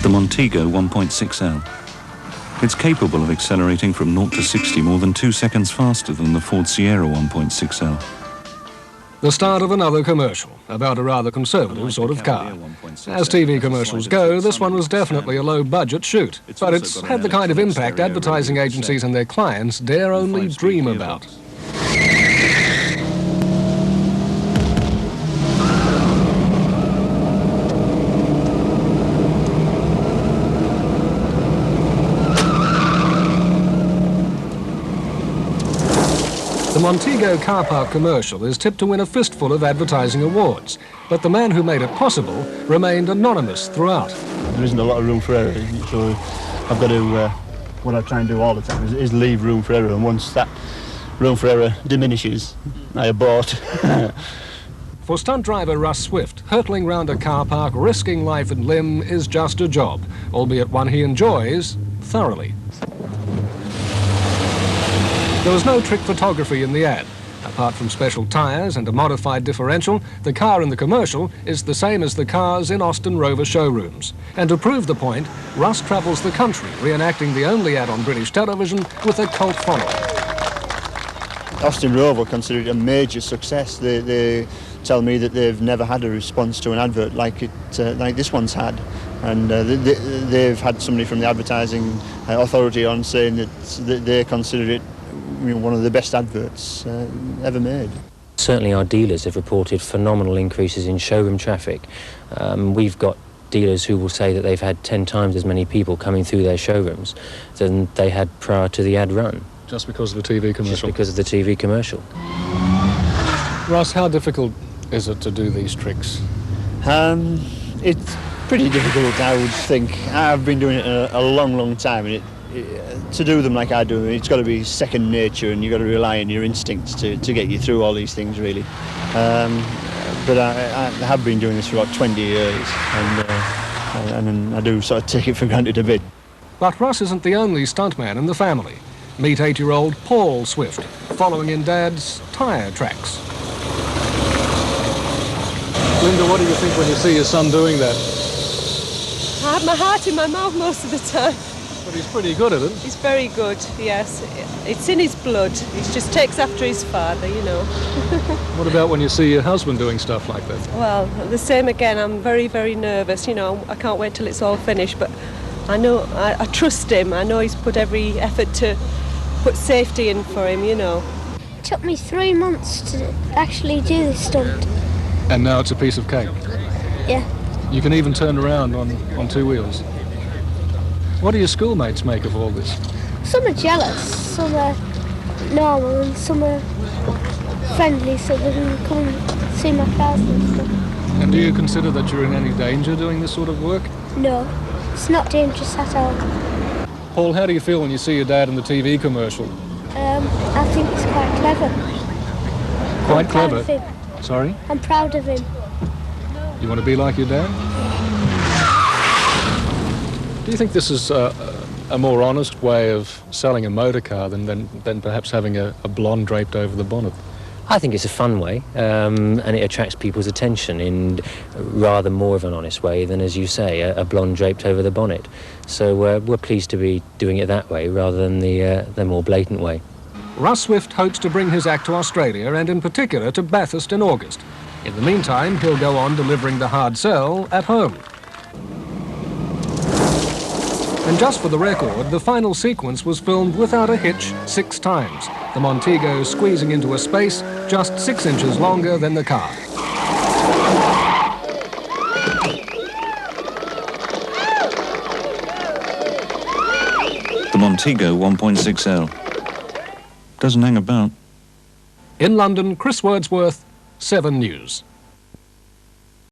The Montego 1.6L. It's capable of accelerating from 0 to 60 more than 2 seconds faster than the Ford Sierra 1.6L. The start of another commercial about a rather conservative sort of car. As TV commercials go, this one was definitely a low-budget shoot, but it's had the kind of impact advertising agencies and their clients dare only dream about. The Montego car park commercial is tipped to win a fistful of advertising awards, but the man who made it possible remained anonymous throughout. There isn't a lot of room for error, so I've got to, what I try and do all the time is leave room for error, and once that room for error diminishes, I abort. For stunt driver Russ Swift, hurtling round a car park, risking life and limb is just a job, albeit one he enjoys thoroughly. There was no trick photography in the ad. Apart from special tyres and a modified differential, the car in the commercial is the same as the cars in Austin ROVR showrooms. And to prove the point, Russ travels the country, reenacting the only ad on British television with a cult following. Austin ROVR consider it a major success. They tell me that they've never had a response to an advert like this one's had. And they've had somebody from the advertising authority on saying that they consider it one of the best adverts ever made. Certainly our dealers have reported phenomenal increases in showroom traffic. We've got dealers who will say that they've had 10 times as many people coming through their showrooms than they had prior to the ad run. Just because of the TV commercial? Just because of the TV commercial. Russ, how difficult is it to do these tricks? It's pretty difficult, I would think. I've been doing it a long, long time, and to do them like I do, it's got to be second nature, and you've got to rely on your instincts to get you through all these things, really. But I have been doing this for about 20 years, and I do sort of take it for granted a bit. But Russ isn't the only stuntman in the family. Meet 8-year-old Paul Swift, following in Dad's tyre tracks. Linda, what do you think when you see your son doing that? I have my heart in my mouth most of the time. But he's pretty good at it. He's very good, yes. It's in his blood. He just takes after his father, you know. What about when you see your husband doing stuff like that? Well, the same again. I'm very, very nervous. You know, I can't wait till it's all finished, but I know, I trust him. I know he's put every effort to put safety in for him, you know. It took me 3 months to actually do this stunt. And now it's a piece of cake? Yeah. You can even turn around on 2 wheels. What do your schoolmates make of all this? Some are jealous, some are normal, and some are friendly, so they can come and see my cars and stuff. And do you consider that you're in any danger doing this sort of work? No, it's not dangerous at all. Paul, how do you feel when you see your dad in the TV commercial? I think it's quite clever. Quite I'm clever? Proud of him. Sorry? I'm proud of him. You want to be like your dad? Do you think this is a more honest way of selling a motor car than perhaps having a blonde draped over the bonnet? I think it's a fun way, and it attracts people's attention in rather more of an honest way than, as you say, a blonde draped over the bonnet. So we're pleased to be doing it that way rather than the more blatant way. Russ Swift hopes to bring his act to Australia and in particular to Bathurst in August. In the meantime, he'll go on delivering the hard sell at home. And just for the record, the final sequence was filmed without a hitch 6 times, the Montego squeezing into a space just 6 inches longer than the car. The Montego 1.6L. Doesn't hang about. In London, Chris Wordsworth, 7 News.